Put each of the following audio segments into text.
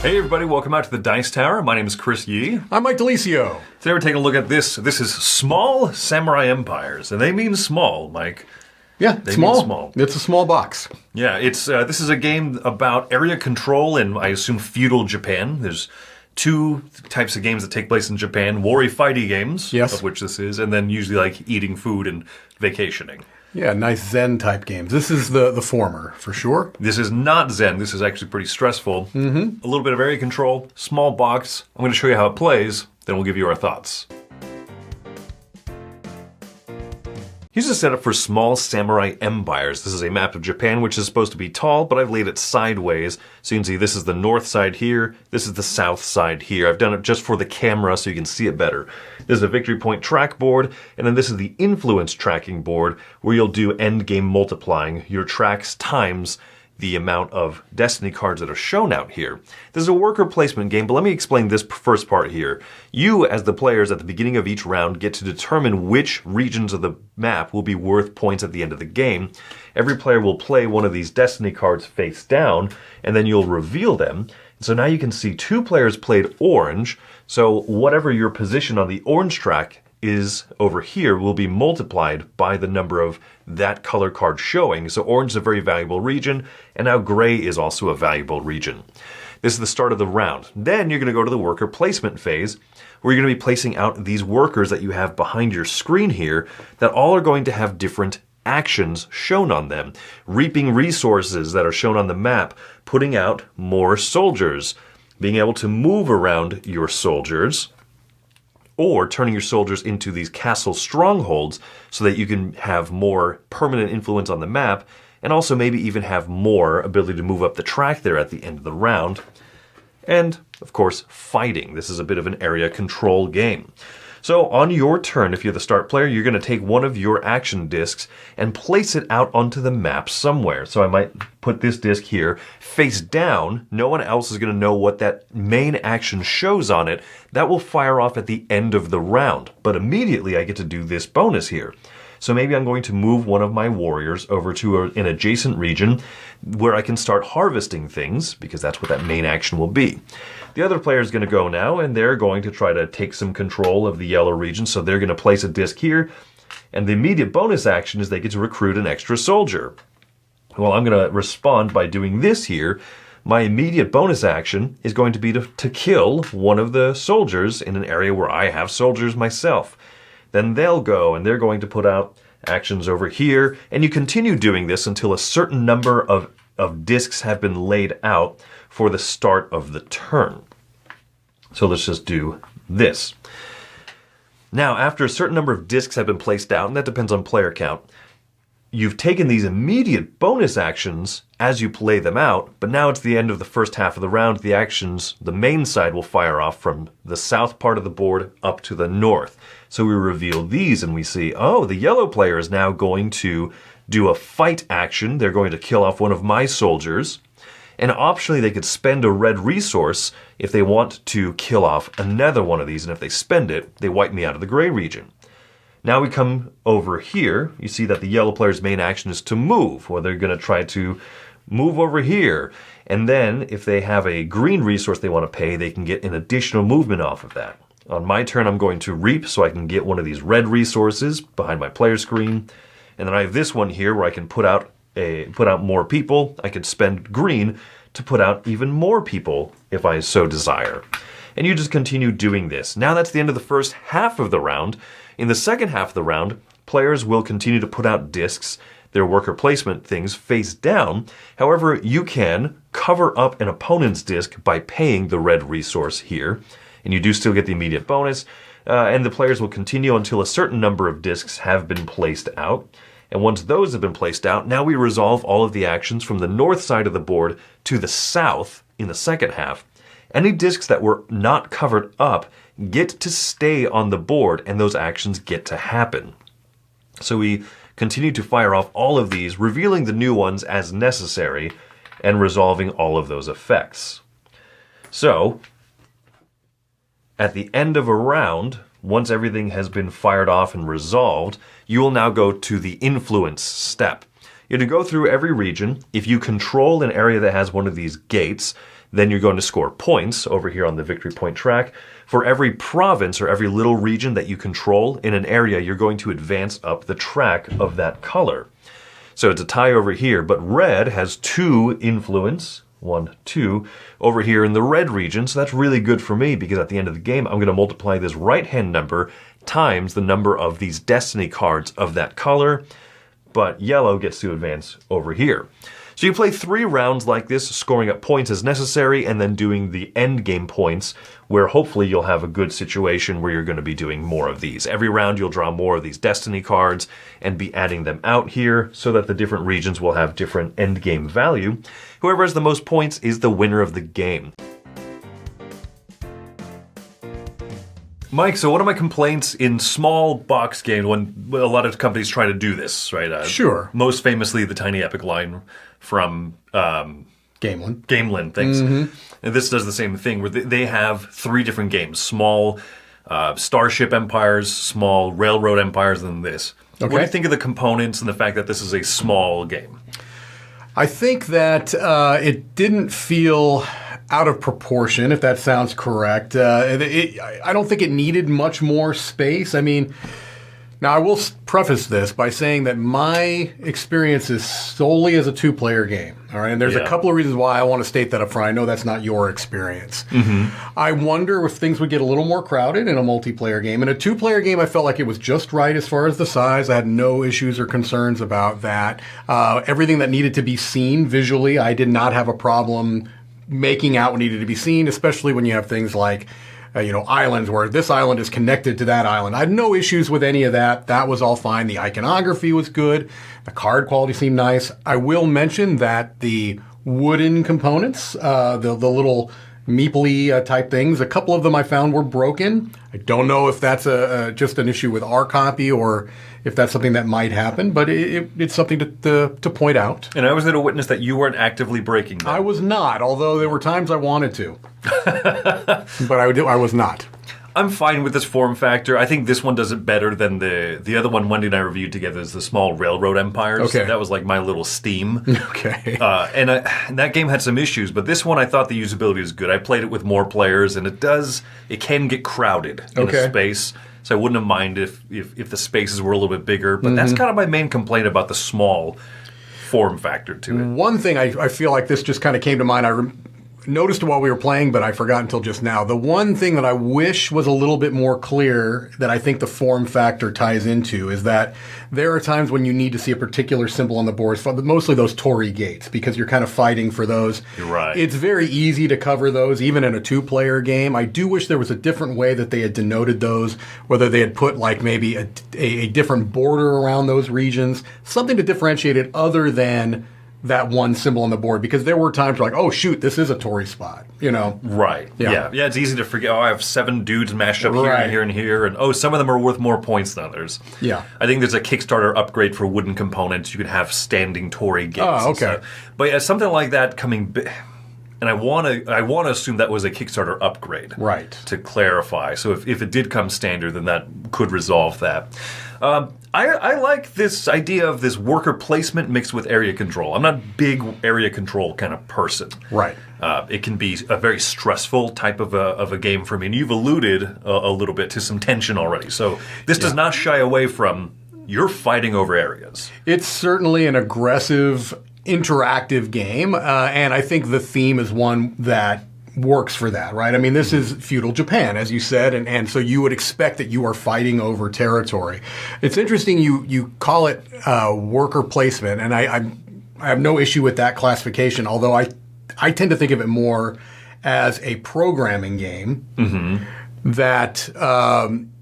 Hey everybody, welcome out to the Dice Tower. My name is Chris Yi. I'm Mike DiLisio. Today we're taking a look at this. This is Small Samurai Empires, and they mean small, Mike. Yeah, They small. mean small. It's a small box. Yeah, it's this is a game about area control in, I assume, feudal Japan. There's two types of games that take place in Japan. Warri fighty games, Yes. of which this is, and then usually like eating food and vacationing. Yeah, nice Zen type games. This is the former, for sure. This is not Zen. This is actually pretty stressful. Mm-hmm. A little bit of area control, small box. I'm going to show you how it plays, then we'll give you our thoughts. Here's a setup for Small Samurai Empires. This is a map of Japan, which is supposed to be tall, but I've laid it sideways. So you can see this is the north side here, this is the south side here. I've done it just for the camera so you can see it better. This is a victory point track board, and then this is the influence tracking board, where you'll do end game multiplying, your tracks times the amount of destiny cards that are shown out here. This is a worker placement game, but let me explain this first part here. You, as the players at the beginning of each round, get to determine which regions of the map will be worth points at the end of the game. Every player will play one of these destiny cards face down, and then you'll reveal them. So now you can see two players played orange, so whatever your position on the orange track is over here will be multiplied by the number of that color card showing. So orange is a very valuable region, and now gray is also a valuable region. This is the start of the round. Then you're going to go to the worker placement phase, where you're going to be placing out these workers that you have behind your screen here that all are going to have different actions shown on them. Reaping resources that are shown on the map, putting out more soldiers, being able to move around your soldiers, or turning your soldiers into these castle strongholds so that you can have more permanent influence on the map, and also maybe even have more ability to move up the track there at the end of the round. And, of course, fighting. This is a bit of an area control game. So on your turn, if you're the start player, you're going to take one of your action discs and place it out onto the map somewhere. So I might put this disc here face down. No one else is going to know what that main action shows on it. That will fire off at the end of the round. But immediately I get to do this bonus here. So maybe I'm going to move one of my warriors over to an adjacent region where I can start harvesting things, because that's what that main action will be. The other player is going to go now, and they're going to try to take some control of the yellow region, so they're going to place a disc here, and the immediate bonus action is they get to recruit an extra soldier. Well, I'm going to respond by doing this here. My immediate bonus action is going to be to kill one of the soldiers in an area where I have soldiers myself. Then they'll go, and they're going to put out actions over here, and you continue doing this until a certain number of discs have been laid out for the start of the turn. So let's just do this. Now, after a certain number of discs have been placed out, and that depends on player count, you've taken these immediate bonus actions as you play them out, but now it's the end of the first half of the round. The actions, the main side will fire off from the south part of the board up to the north. So we reveal these and we see, oh, the yellow player is now going to do a fight action. They're going to kill off one of my soldiers. And optionally, they could spend a red resource if they want to kill off another one of these. And if they spend it, they wipe me out of the gray region. Now we come over here. You see that the yellow player's main action is to move. Well, they're going to try to move over here. And then if they have a green resource they want to pay, they can get an additional movement off of that. On my turn, I'm going to reap so I can get one of these red resources behind my player screen. And then I have this one here where I can put out more people. I could spend green to put out even more people if I so desire. And you just continue doing this. Now that's the end of the first half of the round. In the second half of the round, players will continue to put out discs, their worker placement things, face down. However, you can cover up an opponent's disc by paying the red resource here. And you do still get the immediate bonus. And the players will continue until a certain number of discs have been placed out. And once those have been placed out, now we resolve all of the actions from the north side of the board to the south in the second half. Any discs that were not covered up get to stay on the board, and those actions get to happen. So we continue to fire off all of these, revealing the new ones as necessary, and resolving all of those effects. So, at the end of a round, once everything has been fired off and resolved, you will now go to the influence step. You're to go through every region. If you control an area that has one of these gates, Then you're going to score points over here on the victory point track. For every province or every little region that you control in an area, you're going to advance up the track of that color. So it's a tie over here, but red has 2 influence, 1, 2, over here in the red region. So that's really good for me because at the end of the game, I'm going to multiply this right-hand number times the number of these destiny cards of that color. But yellow gets to advance over here. So you play 3 rounds like this, scoring up points as necessary, and then doing the end game points, where hopefully you'll have a good situation where you're going to be doing more of these. Every round you'll draw more of these destiny cards and be adding them out here so that the different regions will have different end game value. Whoever has the most points is the winner of the game. Mike, so one of my complaints in small box games, when a lot of companies try to do this, right? Sure. Most famously, the Tiny Epic line from Gamelin, thanks. And this does the same thing, where they have 3 different games: small starship empires, small railroad empires, and this. Okay. What do you think of the components and the fact that this is a small game? I think that it didn't feel out of proportion, if that sounds correct. I don't think it needed much more space. I mean, now I will preface this by saying that my experience is solely as a 2-player game. All right, and there's a couple of reasons why I want to state that up front. I know that's not your experience. I wonder if things would get a little more crowded in a multiplayer game. In a 2-player game, I felt like it was just right as far as the size. I had no issues or concerns about that. Everything that needed to be seen visually, I did not have a problem making out what needed to be seen, especially when you have things like islands where this island is connected to that island. I had no issues with any of that. That was all fine. The iconography was good. The card quality seemed nice. I will mention that the wooden components, the little meeple-y type things, a couple of them I found were broken. I don't know if that's just an issue with our copy or if that's something that might happen, but it's something to point out. And I was there to witness that you weren't actively breaking them. I was not, although there were times I wanted to. But I was not. I'm fine with this form factor. I think this one does it better than the other one Wendy and I reviewed together is the small railroad empires. Okay. That was like my little Steam. Okay. And that game had some issues, but this one I thought the usability was good. I played it with more players, and it can get crowded in a space. So I wouldn't have minded if the spaces were a little bit bigger. But that's kind of my main complaint about the small form factor to it. One thing I feel like this just kind of came to mind. I noticed while we were playing, but I forgot until just now. The one thing that I wish was a little bit more clear that I think the form factor ties into is that there are times when you need to see a particular symbol on the board, mostly those Torii gates, because you're kind of fighting for those. You're right. It's very easy to cover those, even in a 2-player game. I do wish there was a different way that they had denoted those, whether they had put like maybe a different border around those regions, something to differentiate it other than that one symbol on the board, because there were times where like, oh shoot, this is a Torii spot, Right. Yeah. It's easy to forget. Oh, I have 7 dudes mashed up here and here and here, and oh, some of them are worth more points than others. Yeah. I think there's a Kickstarter upgrade for wooden components. You could have standing Torii gates. Oh, okay. But yeah, something like that coming. And I want to assume that was a Kickstarter upgrade, right? To clarify. So if it did come standard, then that could resolve that. I like this idea of this worker placement mixed with area control. I'm not a big area control kind of person. Right. It can be a very stressful type of a game for me. And you've alluded a little bit to some tension already. So this does not shy away from you're fighting over areas. It's certainly an aggressive, interactive game. And I think the theme is one that works for that, right? I mean, this is feudal Japan, as you said, and so you would expect that you are fighting over territory. It's interesting you call it worker placement, and I have no issue with that classification, although I tend to think of it more as a programming game that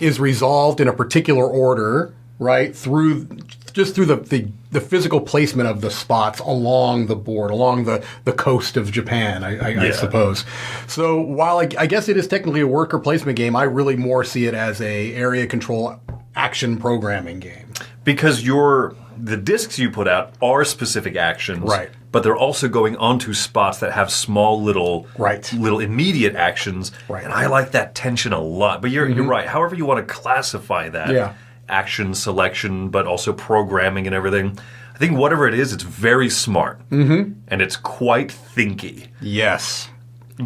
is resolved in a particular order, right, through the physical placement of the spots along the board, along the coast of Japan, I suppose. So while I guess it is technically a worker placement game, I really more see it as a area control action programming game. Because the discs you put out are specific actions, right? But they're also going onto spots that have small little immediate actions, right? And I like that tension a lot. But you're right. However you want to classify that, action selection, but also programming and everything. I think whatever it is, it's very smart, and it's quite thinky. Yes.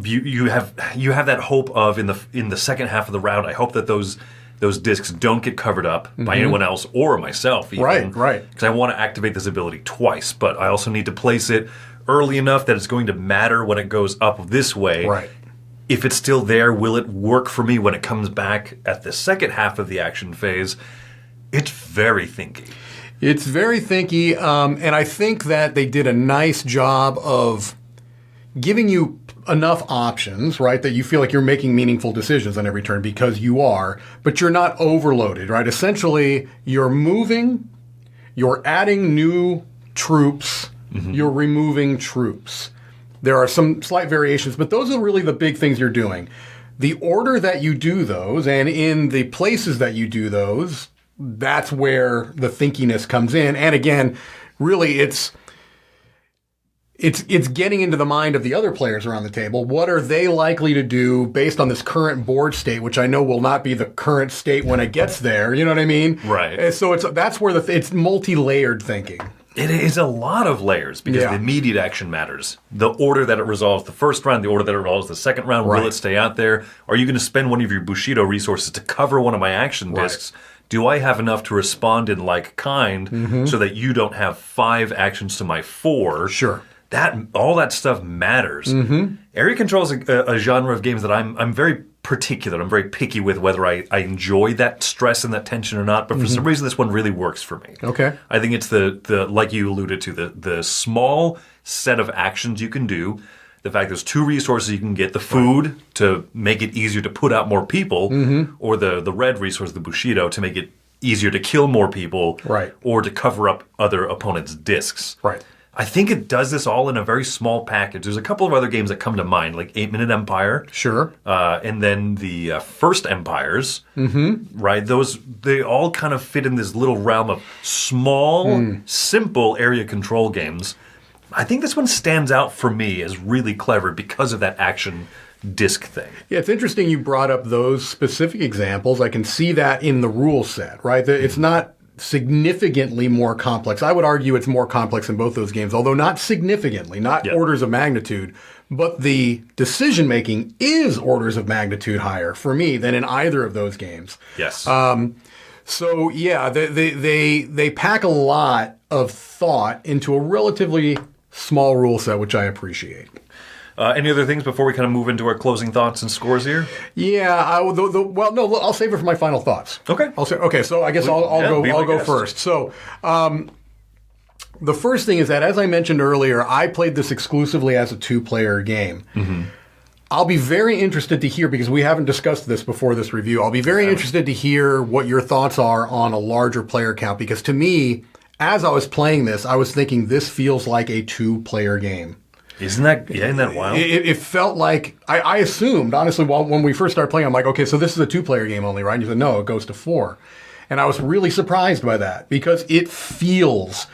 you have that hope of in the second half of the round. I hope that those discs don't get covered up by anyone else or myself. Even, right. Because I want to activate this ability twice, but I also need to place it early enough that it's going to matter when it goes up this way. Right. If it's still there, will it work for me when it comes back at the second half of the action phase? It's very thinky. It's very thinky, and I think that they did a nice job of giving you enough options, right, that you feel like you're making meaningful decisions on every turn because you are, but you're not overloaded, right? Essentially, you're moving, you're adding new troops, you're removing troops. There are some slight variations, but those are really the big things you're doing. The order that you do those, and in the places that you do those, that's where the thinkiness comes in. And again, really it's getting into the mind of the other players around the table. What are they likely to do based on this current board state, which I know will not be the current state when it gets there. You know what I mean? Right. And so that's where it's multi-layered thinking. It is a lot of layers because the immediate action matters. The order that it resolves the first round, the order that it resolves the second round, will it stay out there? Are you going to spend one of your Bushido resources to cover one of my action discs? Do I have enough to respond in like kind so that you don't have 5 actions to my 4? Sure. All that stuff matters. Area control is a genre of games that I'm very particular. I'm very picky with whether I enjoy that stress and that tension or not. But for some reason, this one really works for me. Okay. I think it's the like you alluded to, the small set of actions you can do. The fact there's 2 resources you can get, the food to make it easier to put out more people, or the red resource, the Bushido, to make it easier to kill more people, or to cover up other opponents' discs. Right. I think it does this all in a very small package. There's a couple of other games that come to mind, like 8-Minute Empire. Sure. And then the First Empires. Right? They all kind of fit in this little realm of small, simple area control games. I think this one stands out for me as really clever because of that action disc thing. Yeah, it's interesting you brought up those specific examples. I can see that in the rule set, right? It's not significantly more complex. I would argue it's more complex in both those games, although not significantly, not orders of magnitude, but the decision-making is orders of magnitude higher for me than in either of those games. Yes. So, yeah, they pack a lot of thought into a relatively small rule set, which I appreciate. Any other things before we kind of move into our closing thoughts and scores here? Yeah, well, no, I'll save it for my final thoughts. Okay. So I guess I'll go first. So, the first thing is that, as I mentioned earlier, I played this exclusively as a 2-player game. I'll be very interested to hear, because we haven't discussed this before this review, I'll be very interested to hear what your thoughts are on a larger player count, because to me, as I was playing this, I was thinking this feels like a 2-player game. Isn't that wild? It felt like, I assumed, honestly, when we first started playing, I'm like, okay, so this is a 2-player game only, right? And you said, no, it goes to 4. And I was really surprised by that, because it feels,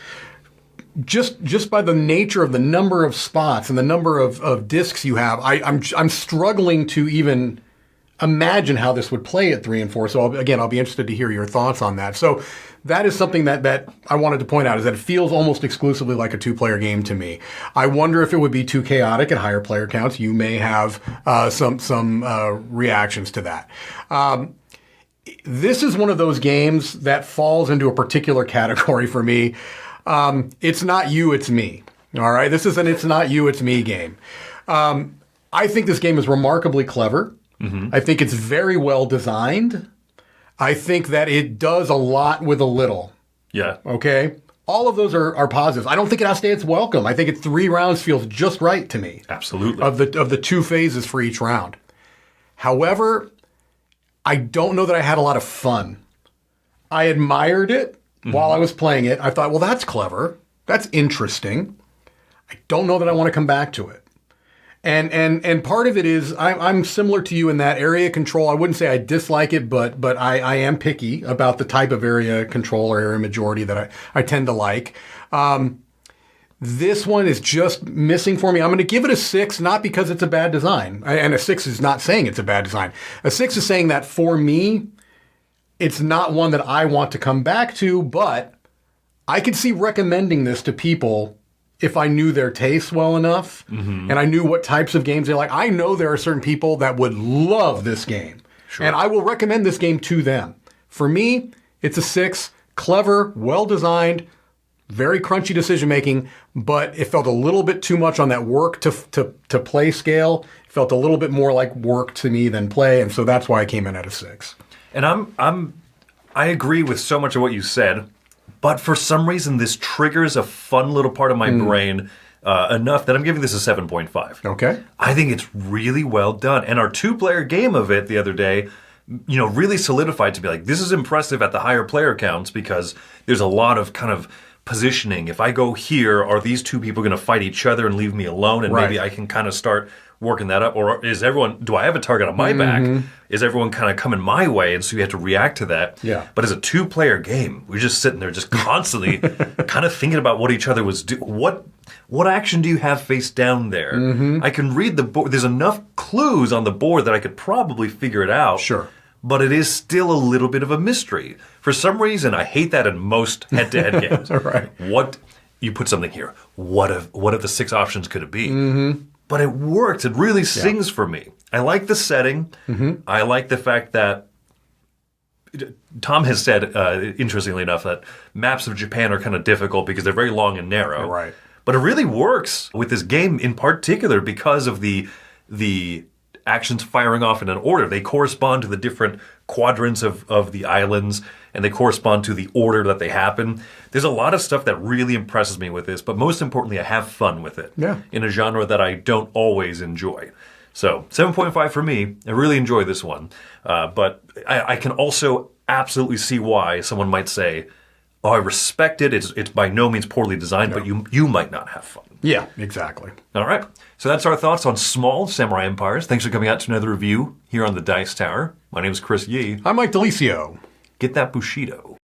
just by the nature of the number of spots and the number of discs you have, I'm struggling to even imagine how this would play at 3 and 4. So I'll be interested to hear your thoughts on that. So that is something that I wanted to point out, is that it feels almost exclusively like a 2-player game to me. I wonder if it would be too chaotic at higher player counts. You may have some reactions to that. This is one of those games that falls into a particular category for me. It's not you, it's me. All right? This is an it's not you, it's me game. I think this game is remarkably clever. I think it's very well designed. I think that it does a lot with a little. Yeah. Okay? All of those are positives. I don't think it outstays its welcome. I think 3 rounds feels just right to me. Absolutely. Of the 2 phases for each round. However, I don't know that I had a lot of fun. I admired it while I was playing it. I thought, well, that's clever. That's interesting. I don't know that I want to come back to it. And part of it is I'm similar to you in that area control. I wouldn't say I dislike it, but I am picky about the type of area control or area majority that I tend to like. This one is just missing for me. I'm going to give it a 6, not because it's a bad design. And a 6 is not saying it's a bad design. A 6 is saying that for me, it's not one that I want to come back to, but I could see recommending this to people if I knew their tastes well enough and I knew what types of games they like. I know there are certain people that would love this game. Sure. And I will recommend this game to them. For me, it's a 6. Clever, well-designed, very crunchy decision-making, but it felt a little bit too much on that work to play scale. It felt a little bit more like work to me than play, and so that's why I came in at a 6. And I agree with so much of what you said, but for some reason this triggers a fun little part of my brain enough that I'm giving this a 7.5. Okay. I think it's really well done. And our 2-player game of it the other day, really solidified to be like, this is impressive at the higher player counts because there's a lot of kind of positioning. If I go here, are these 2 people going to fight each other and leave me alone? And maybe I can kind of start working that up. Or do I have a target on my back? Is everyone kind of coming my way? And so you have to react to that. Yeah. But as a 2-player game, we're just sitting there just constantly kind of thinking about what each other was doing. What action do you have face down there? I can read the board. There's enough clues on the board that I could probably figure it out. Sure. But it is still a little bit of a mystery. For some reason, I hate that in most head-to-head games. Right. You put something here. What of the 6 options could it be? But it works. It really sings for me. I like the setting. I like the fact that Tom has said, interestingly enough, that maps of Japan are kind of difficult because they're very long and narrow. Right. But it really works with this game in particular because of the actions firing off in an order. They correspond to the different quadrants of the islands, and they correspond to the order that they happen. There's a lot of stuff that really impresses me with this, but most importantly, I have fun with it. Yeah. In a genre that I don't always enjoy. So 7.5 for me. I really enjoy this one. But I can also absolutely see why someone might say, oh, I respect it. It's by no means poorly designed, but you might not have fun. Yeah, exactly. All right. So that's our thoughts on small samurai empires. Thanks for coming out to another review here on the Dice Tower. My name is Chris Yi. I'm Mike DiLisio. Get that Bushido.